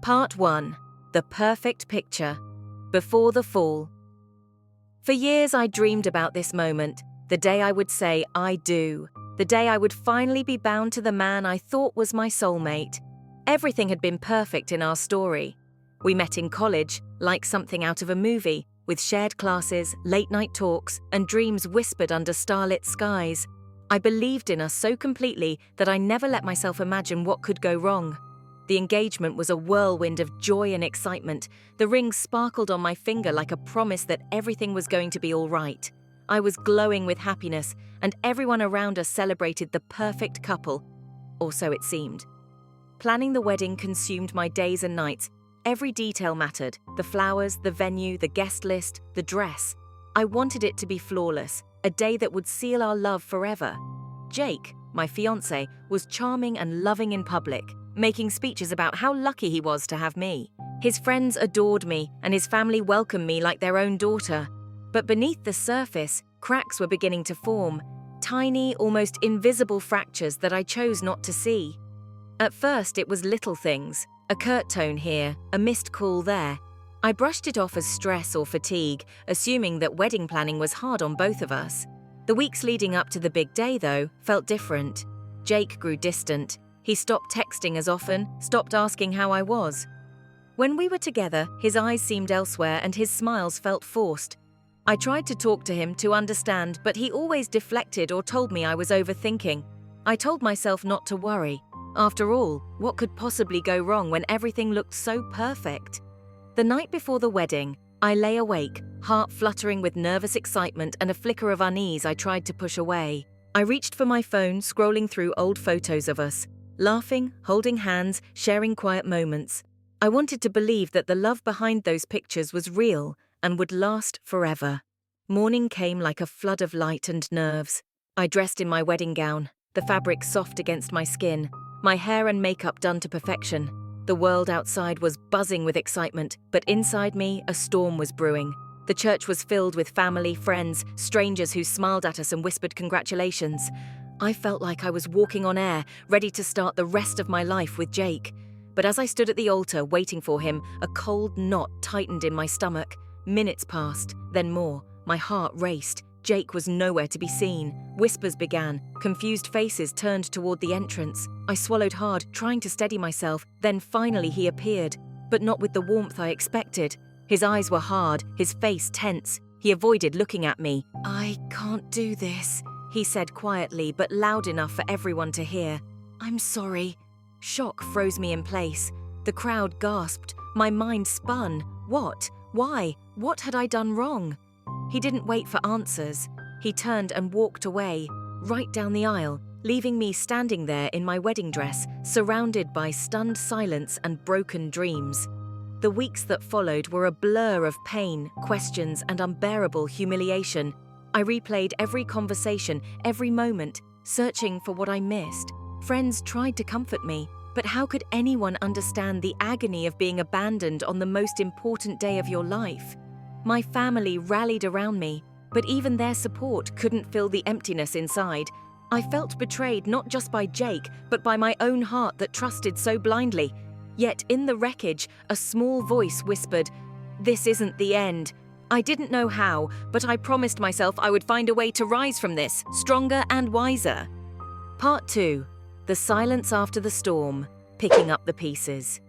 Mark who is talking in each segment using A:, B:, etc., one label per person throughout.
A: Part 1. The Perfect Picture. Before the Fall. For years I dreamed about this moment, the day I would say I do, the day I would finally be bound to the man I thought was my soulmate. Everything had been perfect in our story. We met in college, like something out of a movie, with shared classes, late-night talks, and dreams whispered under starlit skies. I believed in us so completely that I never let myself imagine what could go wrong. The engagement was a whirlwind of joy and excitement. The ring sparkled on my finger like a promise that everything was going to be all right. I was glowing with happiness, and everyone around us celebrated the perfect couple, or so it seemed. Planning the wedding consumed my days and nights. Every detail mattered: the flowers, the venue, the guest list, the dress. I wanted it to be flawless, a day that would seal our love forever. Jake, my fiancé, was charming and loving in public, making speeches about how lucky he was to have me. His friends adored me, and his family welcomed me like their own daughter. But beneath the surface, cracks were beginning to form, tiny, almost invisible fractures that I chose not to see. At first, it was little things, a curt tone here, a missed call there. I brushed it off as stress or fatigue, assuming that wedding planning was hard on both of us. The weeks leading up to the big day, though, felt different. Jake grew distant. He stopped texting as often, stopped asking how I was. When we were together, his eyes seemed elsewhere and his smiles felt forced. I tried to talk to him to understand, but he always deflected or told me I was overthinking. I told myself not to worry. After all, what could possibly go wrong when everything looked so perfect? The night before the wedding, I lay awake, heart fluttering with nervous excitement and a flicker of unease I tried to push away. I reached for my phone, scrolling through old photos of us, laughing, holding hands, sharing quiet moments. I wanted to believe that the love behind those pictures was real and would last forever. Morning came like a flood of light and nerves. I dressed in my wedding gown, the fabric soft against my skin, my hair and makeup done to perfection. The world outside was buzzing with excitement, but inside me, a storm was brewing. The church was filled with family, friends, strangers who smiled at us and whispered congratulations. I felt like I was walking on air, ready to start the rest of my life with Jake. But as I stood at the altar waiting for him, a cold knot tightened in my stomach. Minutes passed, then more. My heart raced. Jake was nowhere to be seen. Whispers began. Confused faces turned toward the entrance. I swallowed hard, trying to steady myself. Then finally he appeared, but not with the warmth I expected. His eyes were hard, his face tense. He avoided looking at me. "I can't do this," he said quietly, but loud enough for everyone to hear. "I'm sorry." Shock froze me in place. The crowd gasped. My mind spun. What? Why? What had I done wrong? He didn't wait for answers. He turned and walked away, right down the aisle, leaving me standing there in my wedding dress, surrounded by stunned silence and broken dreams. The weeks that followed were a blur of pain, questions, and unbearable humiliation. I replayed every conversation, every moment, searching for what I missed. Friends tried to comfort me, but how could anyone understand the agony of being abandoned on the most important day of your life? My family rallied around me, but even their support couldn't fill the emptiness inside. I felt betrayed not just by Jake, but by my own heart that trusted so blindly. Yet in the wreckage, a small voice whispered, "This isn't the end." I didn't know how, but I promised myself I would find a way to rise from this, stronger and wiser. Part 2. The silence after the storm, picking up the pieces.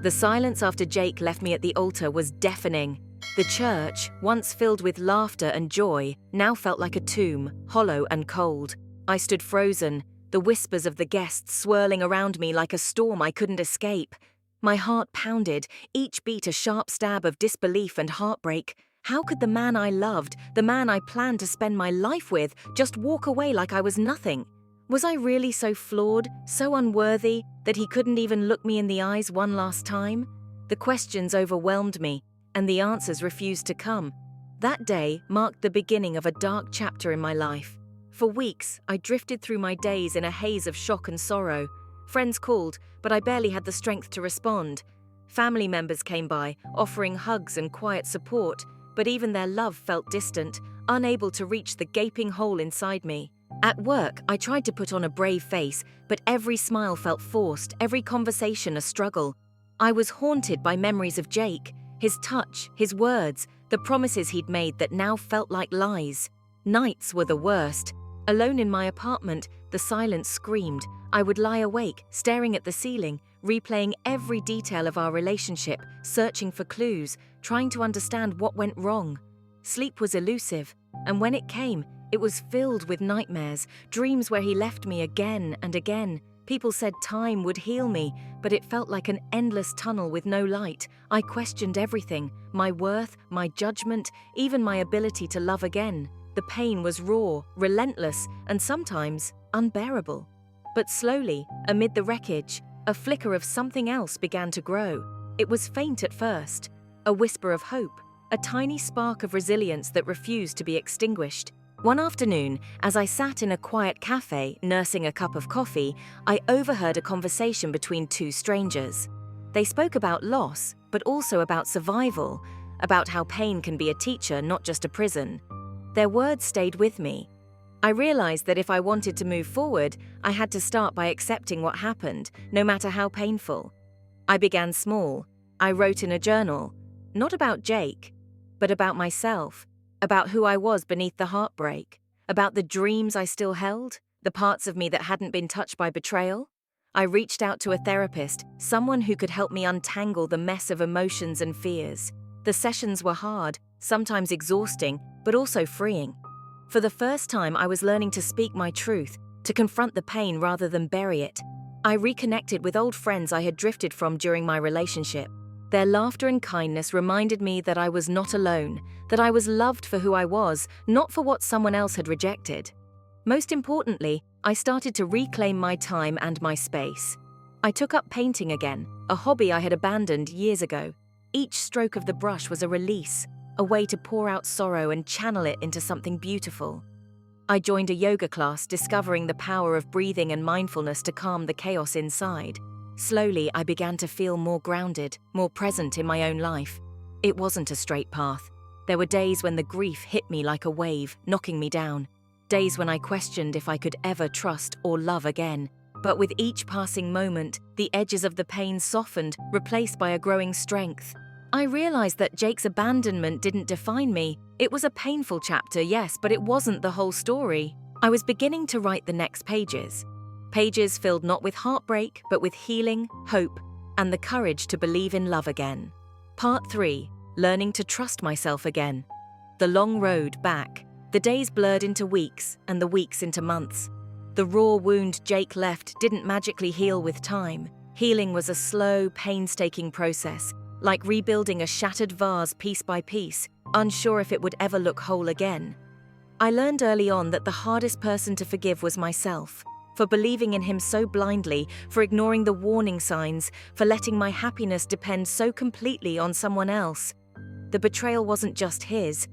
A: The silence after Jake left me at the altar was deafening. The church, once filled with laughter and joy, now felt like a tomb, hollow and cold. I stood frozen, the whispers of the guests swirling around me like a storm I couldn't escape. My heart pounded, each beat a sharp stab of disbelief and heartbreak. How could the man I loved, the man I planned to spend my life with, just walk away like I was nothing? Was I really so flawed, so unworthy, that he couldn't even look me in the eyes one last time? The questions overwhelmed me, and the answers refused to come. That day marked the beginning of a dark chapter in my life. For weeks, I drifted through my days in a haze of shock and sorrow. Friends called, but I barely had the strength to respond. Family members came by, offering hugs and quiet support, but even their love felt distant, unable to reach the gaping hole inside me. At work, I tried to put on a brave face, but every smile felt forced, every conversation a struggle. I was haunted by memories of Jake, his touch, his words, the promises he'd made that now felt like lies. Nights were the worst. Alone in my apartment, the silence screamed. I would lie awake, staring at the ceiling, replaying every detail of our relationship, searching for clues, trying to understand what went wrong. Sleep was elusive, and when it came, it was filled with nightmares, dreams where he left me again and again. People said time would heal me, but it felt like an endless tunnel with no light. I questioned everything, my worth, my judgment, even my ability to love again. The pain was raw, relentless, and sometimes unbearable. But slowly, amid the wreckage, a flicker of something else began to grow. It was faint at first, a whisper of hope, a tiny spark of resilience that refused to be extinguished. One afternoon, as I sat in a quiet cafe nursing a cup of coffee, I overheard a conversation between two strangers. They spoke about loss, but also about survival, about how pain can be a teacher, not just a prison. Their words stayed with me. I realized that if I wanted to move forward, I had to start by accepting what happened, no matter how painful. I began small. I wrote in a journal, not about Jake, but about myself, about who I was beneath the heartbreak, about the dreams I still held, the parts of me that hadn't been touched by betrayal. I reached out to a therapist, someone who could help me untangle the mess of emotions and fears. The sessions were hard, sometimes exhausting, but also freeing. For the first time, I was learning to speak my truth, to confront the pain rather than bury it. I reconnected with old friends I had drifted from during my relationship. Their laughter and kindness reminded me that I was not alone, that I was loved for who I was, not for what someone else had rejected. Most importantly, I started to reclaim my time and my space. I took up painting again, a hobby I had abandoned years ago. Each stroke of the brush was a release, a way to pour out sorrow and channel it into something beautiful. I joined a yoga class, discovering the power of breathing and mindfulness to calm the chaos inside. Slowly, I began to feel more grounded, more present in my own life. It wasn't a straight path. There were days when the grief hit me like a wave, knocking me down. Days when I questioned if I could ever trust or love again. But with each passing moment, the edges of the pain softened, replaced by a growing strength. I realized that Jake's abandonment didn't define me. It was a painful chapter, yes, but it wasn't the whole story. I was beginning to write the next pages. Pages filled not with heartbreak, but with healing, hope, and the courage to believe in love again. Part 3. Learning to trust myself again. The long road back. The days blurred into weeks, and the weeks into months. The raw wound Jake left didn't magically heal with time. Healing was a slow, painstaking process, like rebuilding a shattered vase piece by piece, unsure if it would ever look whole again. I learned early on that the hardest person to forgive was myself. For believing in him so blindly, for ignoring the warning signs, for letting my happiness depend so completely on someone else. The betrayal wasn't just his.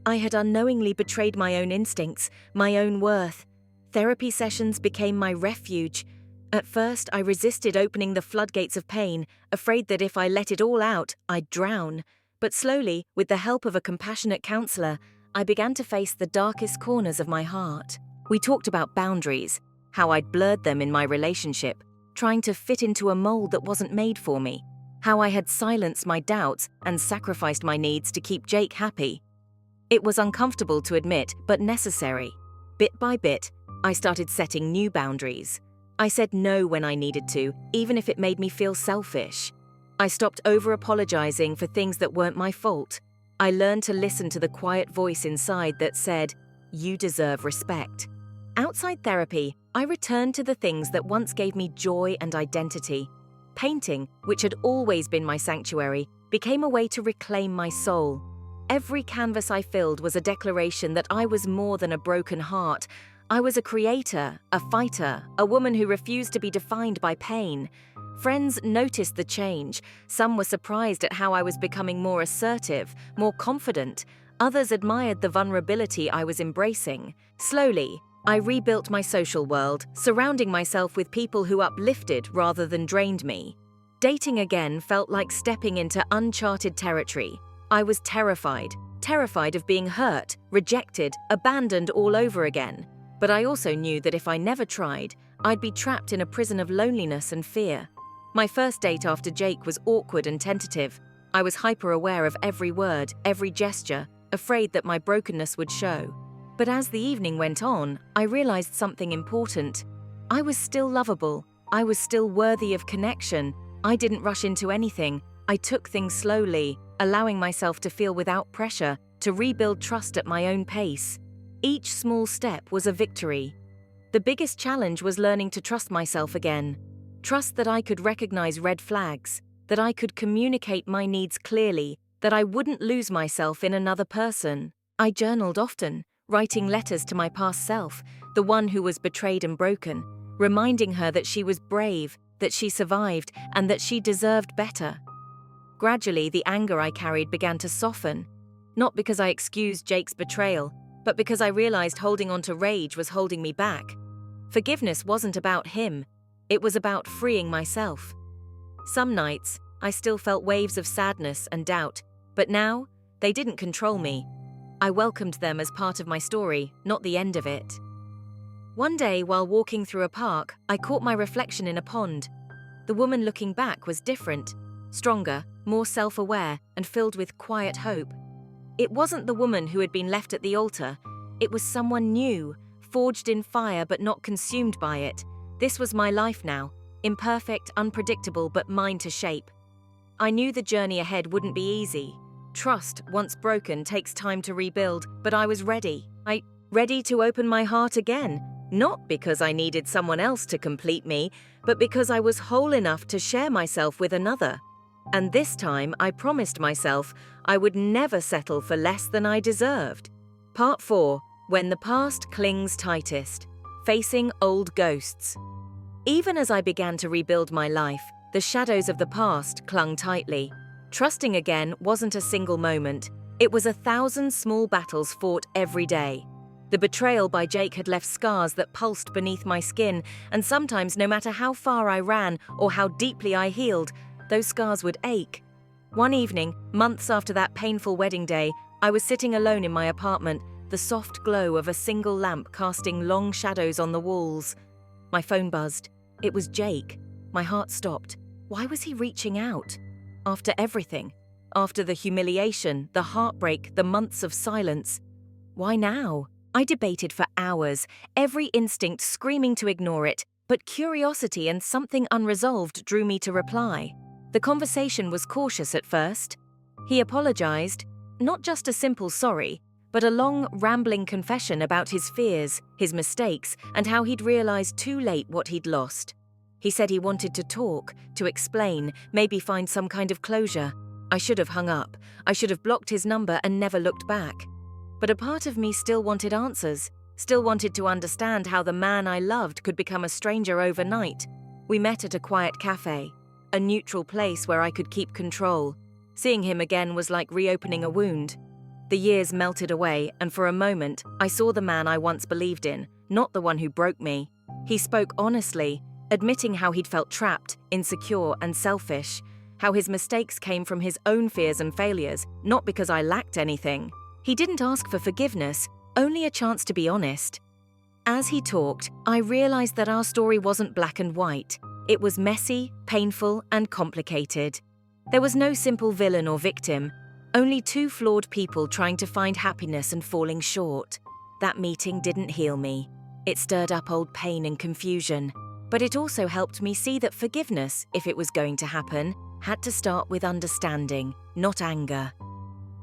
A: I had unknowingly betrayed my own instincts, my own worth. Therapy sessions became my refuge. At first, I resisted opening the floodgates of pain, afraid that if I let it all out, I'd drown. But slowly, with the help of a compassionate counselor, I began to face the darkest corners of my heart. We talked about boundaries, how I'd blurred them in my relationship, trying to fit into a mold that wasn't made for me, how I had silenced my doubts and sacrificed my needs to keep Jake happy. It was uncomfortable to admit, but necessary. Bit by bit, I started setting new boundaries. I said no when I needed to, even if it made me feel selfish. I stopped over-apologizing for things that weren't my fault. I learned to listen to the quiet voice inside that said, "You deserve respect." Outside therapy, I returned to the things that once gave me joy and identity. Painting, which had always been my sanctuary, became a way to reclaim my soul. Every canvas I filled was a declaration that I was more than a broken heart. I was a creator, a fighter, a woman who refused to be defined by pain. Friends noticed the change. Some were surprised at how I was becoming more assertive, more confident. Others admired the vulnerability I was embracing. Slowly, I rebuilt my social world, surrounding myself with people who uplifted rather than drained me. Dating again felt like stepping into uncharted territory. I was terrified of being hurt, rejected, abandoned all over again. But I also knew that if I never tried, I'd be trapped in a prison of loneliness and fear. My first date after Jake was awkward and tentative. I was hyper-aware of every word, every gesture, afraid that my brokenness would show. But as the evening went on, I realized something important. I was still lovable. I was still worthy of connection. I didn't rush into anything. I took things slowly, allowing myself to feel without pressure, to rebuild trust at my own pace. Each small step was a victory. The biggest challenge was learning to trust myself again. Trust that I could recognize red flags, that I could communicate my needs clearly, that I wouldn't lose myself in another person. I journaled often, writing letters to my past self, the one who was betrayed and broken, reminding her that she was brave, that she survived, and that she deserved better. Gradually, the anger I carried began to soften, not because I excused Jake's betrayal, but because I realized holding on to rage was holding me back. Forgiveness wasn't about him, it was about freeing myself. Some nights, I still felt waves of sadness and doubt, but now, they didn't control me. I welcomed them as part of my story, not the end of it. One day, while walking through a park, I caught my reflection in a pond. The woman looking back was different, stronger, more self-aware, and filled with quiet hope. It wasn't the woman who had been left at the altar. It was someone new, forged in fire but not consumed by it. This was my life now, imperfect, unpredictable, but mine to shape. I knew the journey ahead wouldn't be easy. Trust, once broken, takes time to rebuild, but I was ready. Ready to open my heart again, not because I needed someone else to complete me, but because I was whole enough to share myself with another. And this time, I promised myself I would never settle for less than I deserved. Part 4. When the past clings tightest. Facing old ghosts. Even as I began to rebuild my life, the shadows of the past clung tightly. Trusting again wasn't a single moment. It was 1,000 small battles fought every day. The betrayal by Jake had left scars that pulsed beneath my skin, and sometimes, no matter how far I ran or how deeply I healed, those scars would ache. One evening, months after that painful wedding day, I was sitting alone in my apartment, the soft glow of a single lamp casting long shadows on the walls. My phone buzzed. It was Jake. My heart stopped. Why was he reaching out? After everything. After the humiliation, the heartbreak, the months of silence. Why now? I debated for hours, every instinct screaming to ignore it, but curiosity and something unresolved drew me to reply. The conversation was cautious at first. He apologized, not just a simple sorry, but a long, rambling confession about his fears, his mistakes, and how he'd realized too late what he'd lost. He said he wanted to talk, to explain, maybe find some kind of closure. I should have hung up. I should have blocked his number and never looked back. But a part of me still wanted answers, still wanted to understand how the man I loved could become a stranger overnight. We met at a quiet cafe, a neutral place where I could keep control. Seeing him again was like reopening a wound. The years melted away, and for a moment, I saw the man I once believed in, not the one who broke me. He spoke honestly, admitting how he'd felt trapped, insecure, and selfish, how his mistakes came from his own fears and failures, not because I lacked anything. He didn't ask for forgiveness, only a chance to be honest. As he talked, I realized that our story wasn't black and white. It was messy, painful, and complicated. There was no simple villain or victim, only two flawed people trying to find happiness and falling short. That meeting didn't heal me. It stirred up old pain and confusion. But it also helped me see that forgiveness, if it was going to happen, had to start with understanding, not anger.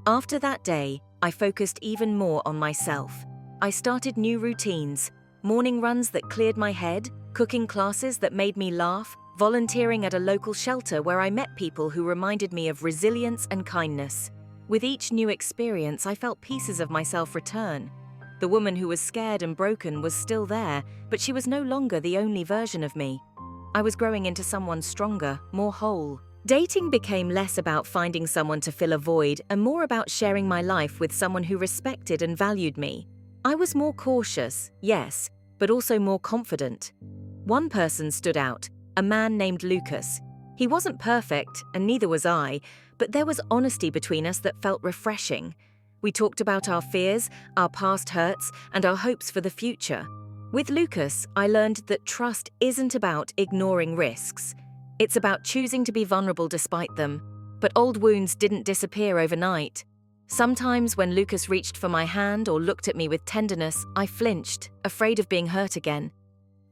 A: After that day, I focused even more on myself. I started new routines, morning runs that cleared my head, cooking classes that made me laugh, volunteering at a local shelter where I met people who reminded me of resilience and kindness. With each new experience, I felt pieces of myself return. The woman who was scared and broken was still there, but she was no longer the only version of me. I was growing into someone stronger, more whole. Dating became less about finding someone to fill a void and more about sharing my life with someone who respected and valued me. I was more cautious, yes, but also more confident. One person stood out, a man named Lucas. He wasn't perfect, and neither was I, but there was honesty between us that felt refreshing. We talked about our fears, our past hurts, and our hopes for the future. With Lucas, I learned that trust isn't about ignoring risks. It's about choosing to be vulnerable despite them. But old wounds didn't disappear overnight. Sometimes when Lucas reached for my hand or looked at me with tenderness, I flinched, afraid of being hurt again.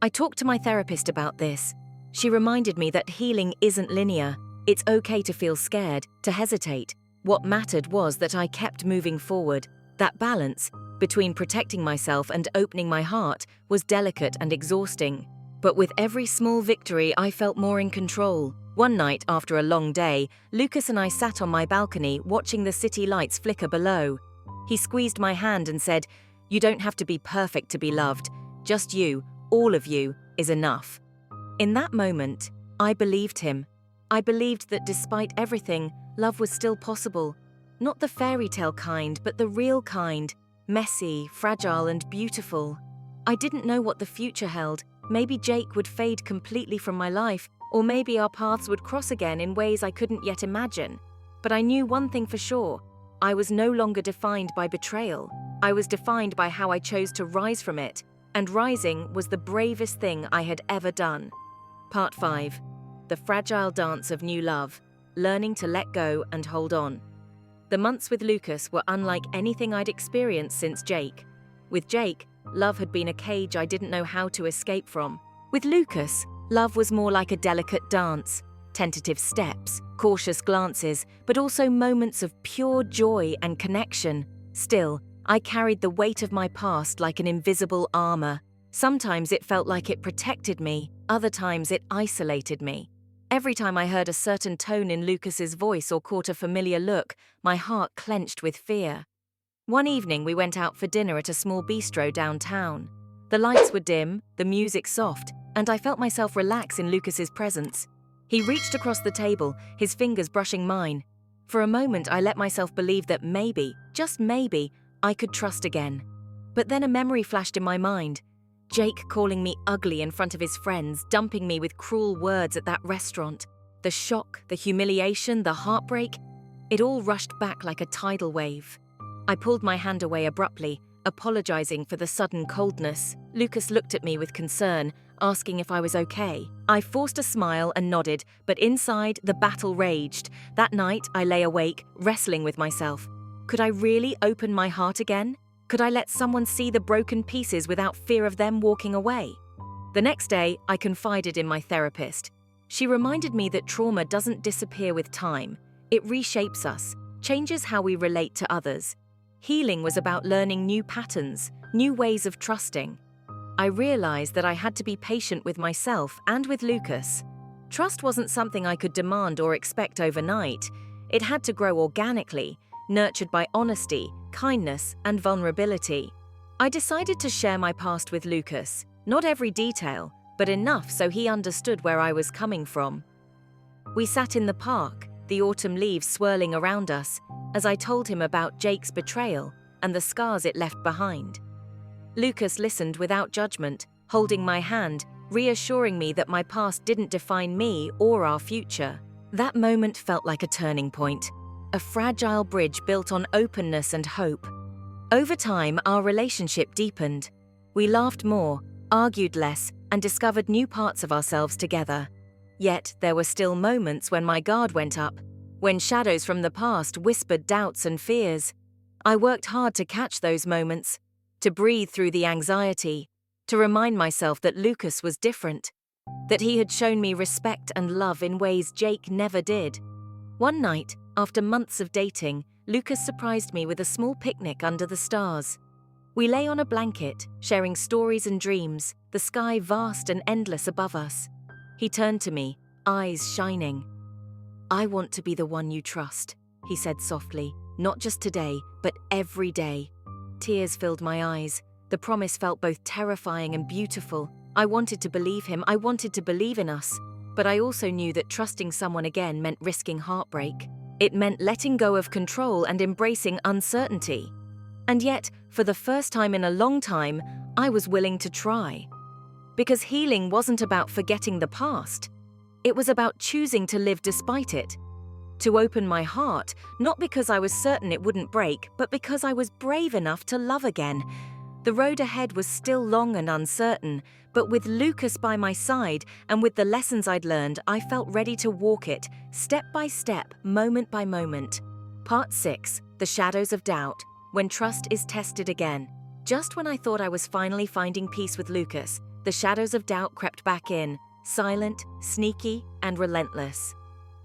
A: I talked to my therapist about this. She reminded me that healing isn't linear. It's okay to feel scared, to hesitate. What mattered was that I kept moving forward. That balance between protecting myself and opening my heart was delicate and exhausting. But with every small victory, I felt more in control. One night, after a long day, Lucas and I sat on my balcony watching the city lights flicker below. He squeezed my hand and said, "You don't have to be perfect to be loved. Just you, all of you, is enough." In that moment, I believed him. I believed that despite everything, love was still possible. Not the fairy tale kind, but the real kind. Messy, fragile, and beautiful. I didn't know what the future held. Maybe Jake would fade completely from my life, or maybe our paths would cross again in ways I couldn't yet imagine. But I knew one thing for sure. I was no longer defined by betrayal. I was defined by how I chose to rise from it, and rising was the bravest thing I had ever done. Part 5. The fragile dance of new love, learning to let go and hold on. The months with Lucas were unlike anything I'd experienced since Jake. With Jake, love had been a cage I didn't know how to escape from. With Lucas, love was more like a delicate dance, tentative steps, cautious glances, but also moments of pure joy and connection. Still, I carried the weight of my past like an invisible armor. Sometimes it felt like it protected me, other times it isolated me. Every time I heard a certain tone in Lucas's voice or caught a familiar look, my heart clenched with fear. One evening we went out for dinner at a small bistro downtown. The lights were dim, the music soft, and I felt myself relax in Lucas's presence. He reached across the table, his fingers brushing mine. For a moment I let myself believe that maybe, just maybe, I could trust again. But then a memory flashed in my mind. Jake calling me ugly in front of his friends, dumping me with cruel words at that restaurant. The shock, the humiliation, the heartbreak, it all rushed back like a tidal wave. I pulled my hand away abruptly, apologizing for the sudden coldness. Lucas looked at me with concern, asking if I was okay. I forced a smile and nodded, but inside, the battle raged. That night, I lay awake, wrestling with myself. Could I really open my heart again? Could I let someone see the broken pieces without fear of them walking away? The next day, I confided in my therapist. She reminded me that trauma doesn't disappear with time. It reshapes us, changes how we relate to others. Healing was about learning new patterns, new ways of trusting. I realized that I had to be patient with myself and with Lucas. Trust wasn't something I could demand or expect overnight. It had to grow organically, nurtured by honesty, kindness, and vulnerability. I decided to share my past with Lucas, not every detail, but enough so he understood where I was coming from. We sat in the park, the autumn leaves swirling around us, as I told him about Jake's betrayal and the scars it left behind. Lucas listened without judgment, holding my hand, reassuring me that my past didn't define me or our future. That moment felt like a turning point, a fragile bridge built on openness and hope. Over time, our relationship deepened. We laughed more, argued less, and discovered new parts of ourselves together. Yet, there were still moments when my guard went up, when shadows from the past whispered doubts and fears. I worked hard to catch those moments, to breathe through the anxiety, to remind myself that Lucas was different, that he had shown me respect and love in ways Jake never did. One night, after months of dating, Lucas surprised me with a small picnic under the stars. We lay on a blanket, sharing stories and dreams, the sky vast and endless above us. He turned to me, eyes shining. "I want to be the one you trust," he said softly, "not just today, but every day." Tears filled my eyes. The promise felt both terrifying and beautiful. I wanted to believe him, I wanted to believe in us. But I also knew that trusting someone again meant risking heartbreak. It meant letting go of control and embracing uncertainty. And yet, for the first time in a long time, I was willing to try. Because healing wasn't about forgetting the past. It was about choosing to live despite it. To open my heart, not because I was certain it wouldn't break, but because I was brave enough to love again. The road ahead was still long and uncertain, but with Lucas by my side and with the lessons I'd learned, I felt ready to walk it, step by step, moment by moment. Part 6, The Shadows of Doubt, when trust is tested again. Just when I thought I was finally finding peace with Lucas, the shadows of doubt crept back in, silent, sneaky, and relentless.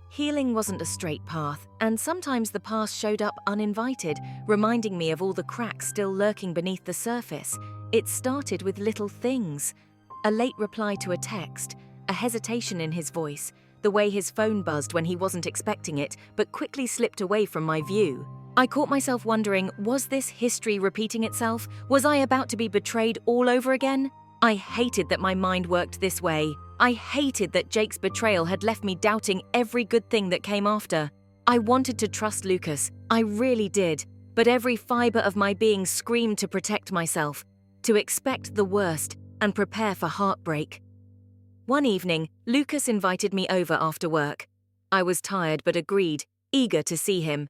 A: Healing wasn't a straight path, and sometimes the past showed up uninvited, reminding me of all the cracks still lurking beneath the surface. It started with little things. A late reply to a text, a hesitation in his voice, the way his phone buzzed when he wasn't expecting it, but quickly slipped away from my view. I caught myself wondering, was this history repeating itself? Was I about to be betrayed all over again? I hated that my mind worked this way. I hated that Jake's betrayal had left me doubting every good thing that came after. I wanted to trust Lucas, I really did, but every fiber of my being screamed to protect myself, to expect the worst and prepare for heartbreak. One evening, Lucas invited me over after work. I was tired but agreed, eager to see him.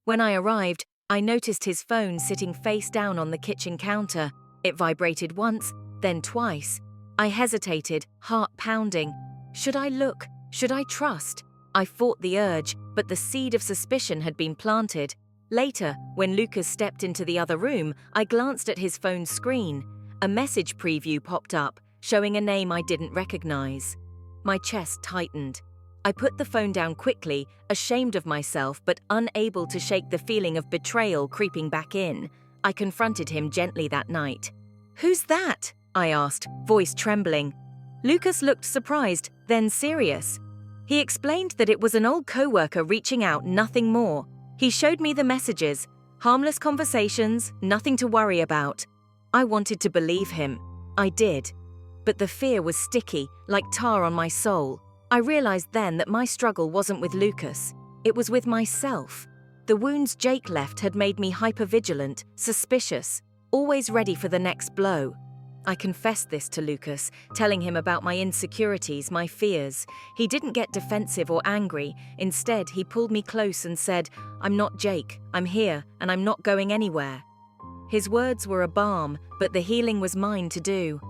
A: When I arrived, I noticed his phone sitting face down on the kitchen counter. It vibrated once, then twice. I hesitated, heart pounding. Should I look? Should I trust? I fought the urge, but the seed of suspicion had been planted. Later, when Lucas stepped into the other room, I glanced at his phone's screen. A message preview popped up, showing a name I didn't recognize. My chest tightened. I put the phone down quickly, ashamed of myself but unable to shake the feeling of betrayal creeping back in. I confronted him gently that night. "Who's that?" I asked, voice trembling. Lucas looked surprised, then serious. He explained that it was an old coworker reaching out, nothing more. He showed me the messages, harmless conversations, nothing to worry about. I wanted to believe him. I did. But the fear was sticky, like tar on my soul. I realized then that my struggle wasn't with Lucas. It was with myself. The wounds Jake left had made me hypervigilant, suspicious, always ready for the next blow. I confessed this to Lucas, telling him about my insecurities, my fears. He didn't get defensive or angry. Instead, he pulled me close and said, "I'm not Jake. I'm here, and I'm not going anywhere." His words were a balm, but the healing was mine to do.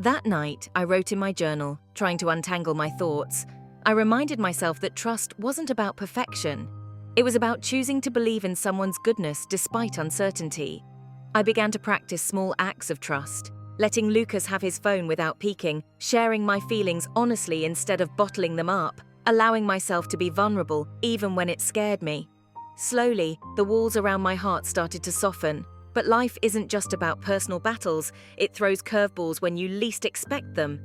A: That night, I wrote in my journal, trying to untangle my thoughts. I reminded myself that trust wasn't about perfection. It was about choosing to believe in someone's goodness despite uncertainty. I began to practice small acts of trust. Letting Lucas have his phone without peeking, sharing my feelings honestly instead of bottling them up, allowing myself to be vulnerable even when it scared me. Slowly, the walls around my heart started to soften. But life isn't just about personal battles, it throws curveballs when you least expect them.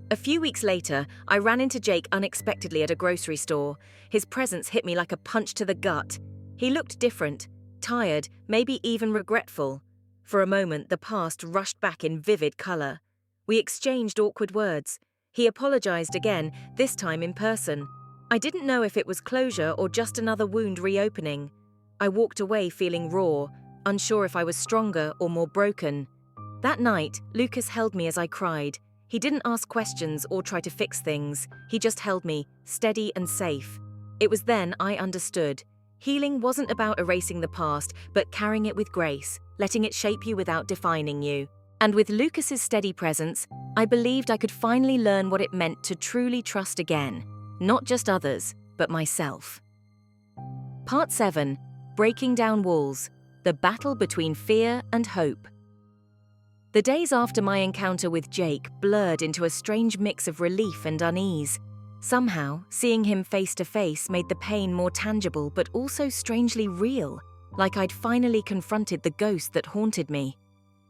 A: A few weeks later, I ran into Jake unexpectedly at a grocery store. His presence hit me like a punch to the gut. He looked different, tired, maybe even regretful. For a moment, the past rushed back in vivid color. We exchanged awkward words. He apologized again, this time in person. I didn't know if it was closure or just another wound reopening. I walked away feeling raw, unsure if I was stronger or more broken. That night, Lucas held me as I cried. He didn't ask questions or try to fix things. He just held me, steady and safe. It was then I understood. Healing wasn't about erasing the past, but carrying it with grace, letting it shape you without defining you. And with Lucas's steady presence, I believed I could finally learn what it meant to truly trust again. Not just others, but myself. Part 7. Breaking Down Walls. The Battle Between Fear and Hope. The days after my encounter with Jake blurred into a strange mix of relief and unease. Somehow, seeing him face to face made the pain more tangible but also strangely real, like I'd finally confronted the ghost that haunted me.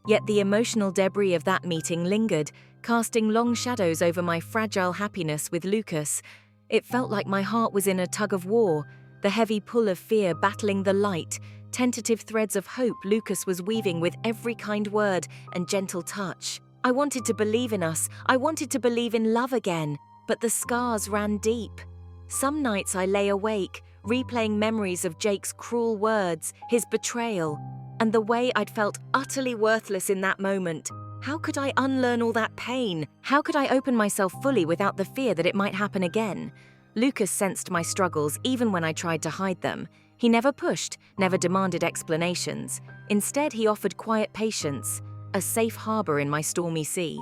A: Yet the emotional debris of that meeting lingered, casting long shadows over my fragile happiness with Lucas. It felt like my heart was in a tug of war, the heavy pull of fear battling the light, tentative threads of hope Lucas was weaving with every kind word and gentle touch. I wanted to believe in us, I wanted to believe in love again, but the scars ran deep. Some nights I lay awake, replaying memories of Jake's cruel words, his betrayal, and the way I'd felt utterly worthless in that moment. How could I unlearn all that pain? How could I open myself fully without the fear that it might happen again? Lucas sensed my struggles even when I tried to hide them. He never pushed, never demanded explanations. Instead, he offered quiet patience. a safe harbor in my stormy sea.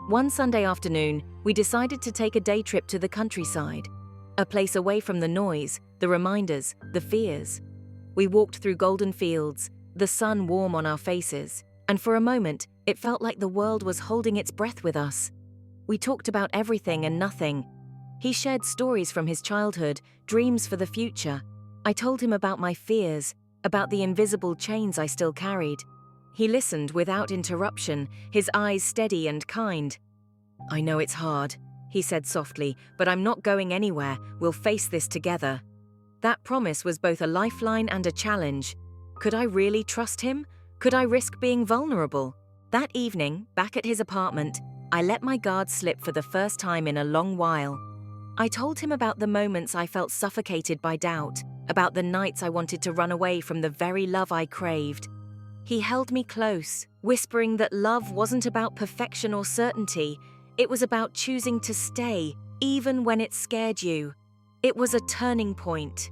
A: One Sunday afternoon, we decided to take a day trip to the countryside, a place away from the noise, the reminders, the fears. We walked through golden fields, the sun warm on our faces, and for a moment, it felt like the world was holding its breath with us. We talked about everything and nothing. He shared stories from his childhood, dreams for the future. I told him about my fears, about the invisible chains I still carried. He listened without interruption, his eyes steady and kind. "I know it's hard," he said softly, "but I'm not going anywhere. We'll face this together." That promise was both a lifeline and a challenge. Could I really trust him? Could I risk being vulnerable? That evening, back at his apartment, I let my guard slip for the first time in a long while. I told him about the moments I felt suffocated by doubt, about the nights I wanted to run away from the very love I craved. He held me close, whispering that love wasn't about perfection or certainty. It was about choosing to stay, even when it scared you. It was a turning point.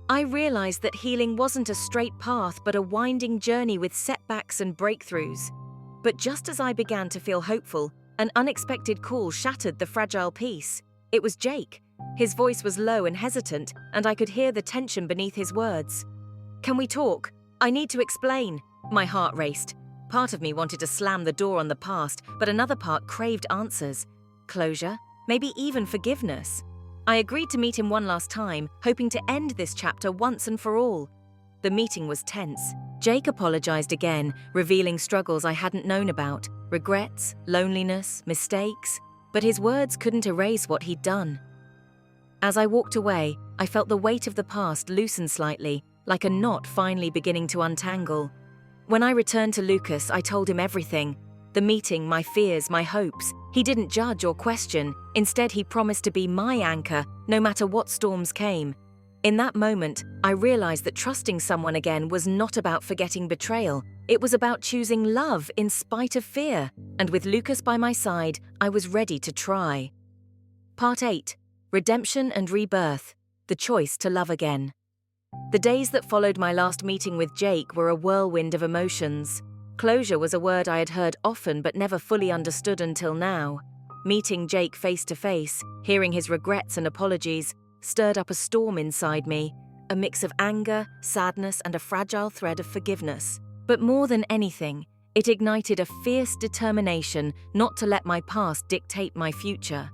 A: I realized that healing wasn't a straight path, but a winding journey with setbacks and breakthroughs. But just as I began to feel hopeful, an unexpected call shattered the fragile peace. It was Jake. His voice was low and hesitant, and I could hear the tension beneath his words. "Can we talk? I need to explain." My heart raced. Part of me wanted to slam the door on the past, but another part craved answers. Closure, maybe even forgiveness. I agreed to meet him one last time, hoping to end this chapter once and for all. The meeting was tense. Jake apologized again, revealing struggles I hadn't known about, regrets, loneliness, mistakes, but his words couldn't erase what he'd done. As I walked away, I felt the weight of the past loosen slightly, like a knot finally beginning to untangle. When I returned to Lucas, I told him everything. The meeting, my fears, my hopes. He didn't judge or question. Instead, he promised to be my anchor, no matter what storms came. In that moment, I realized that trusting someone again was not about forgetting betrayal. It was about choosing love in spite of fear. And with Lucas by my side, I was ready to try. Part 8. Redemption and Rebirth. The choice to love again. The days that followed my last meeting with Jake were a whirlwind of emotions. Closure was a word I had heard often but never fully understood until now. Meeting Jake face to face, hearing his regrets and apologies, stirred up a storm inside me, a mix of anger, sadness, and a fragile thread of forgiveness. But more than anything, it ignited a fierce determination not to let my past dictate my future.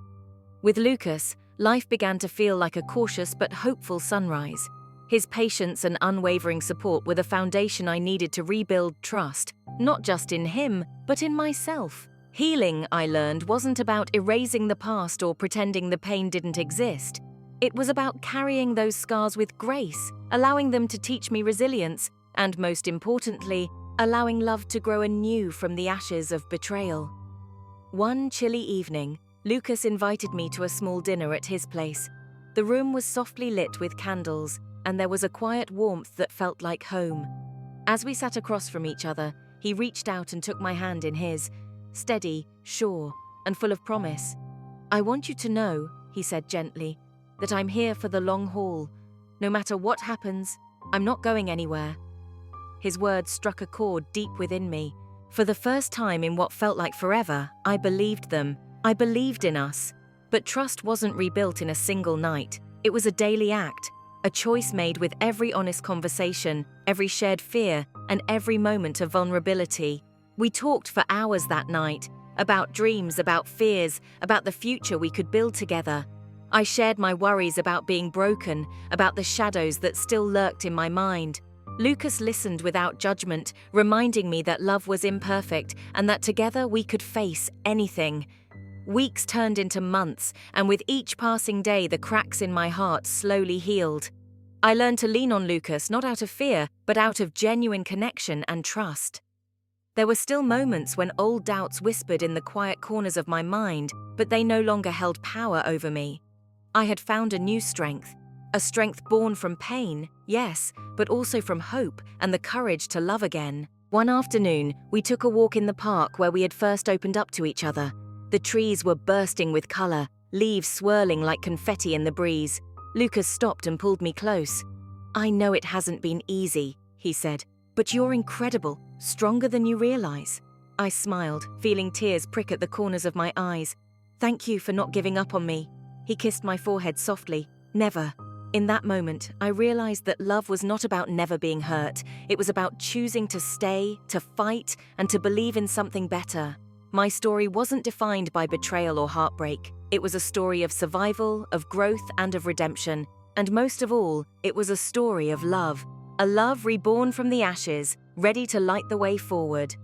A: With Lucas, life began to feel like a cautious but hopeful sunrise. His patience and unwavering support were the foundation I needed to rebuild trust, not just in him, but in myself. Healing, I learned, wasn't about erasing the past or pretending the pain didn't exist. It was about carrying those scars with grace, allowing them to teach me resilience, and most importantly, allowing love to grow anew from the ashes of betrayal. One chilly evening, Lucas invited me to a small dinner at his place. The room was softly lit with candles, and there was a quiet warmth that felt like home. As we sat across from each other, he reached out and took my hand in his, steady, sure, and full of promise. "I want you to know," he said gently, "that I'm here for the long haul. No matter what happens, I'm not going anywhere." His words struck a chord deep within me. For the first time in what felt like forever, I believed them. I believed in us. But trust wasn't rebuilt in a single night. It was a daily act. A choice made with every honest conversation, every shared fear, and every moment of vulnerability. We talked for hours that night, about dreams, about fears, about the future we could build together. I shared my worries about being broken, about the shadows that still lurked in my mind. Lucas listened without judgment, reminding me that love was imperfect and that together we could face anything. Weeks turned into months, and with each passing day, the cracks in my heart slowly healed. I learned to lean on Lucas not out of fear, but out of genuine connection and trust. There were still moments when old doubts whispered in the quiet corners of my mind, but they no longer held power over me. I had found a new strength, a strength born from pain, yes, but also from hope and the courage to love again. One afternoon, we took a walk in the park where we had first opened up to each other. The trees were bursting with color, leaves swirling like confetti in the breeze. Lucas stopped and pulled me close. "I know it hasn't been easy," he said, "but you're incredible, stronger than you realize." I smiled, feeling tears prick at the corners of my eyes. Thank you for not giving up on me. He kissed my forehead softly. Never. In that moment, I realized that love was not about never being hurt. It was about choosing to stay, to fight, and to believe in something better. My story wasn't defined by betrayal or heartbreak. It was a story of survival, of growth, and of redemption. And most of all, it was a story of love. A love reborn from the ashes, ready to light the way forward.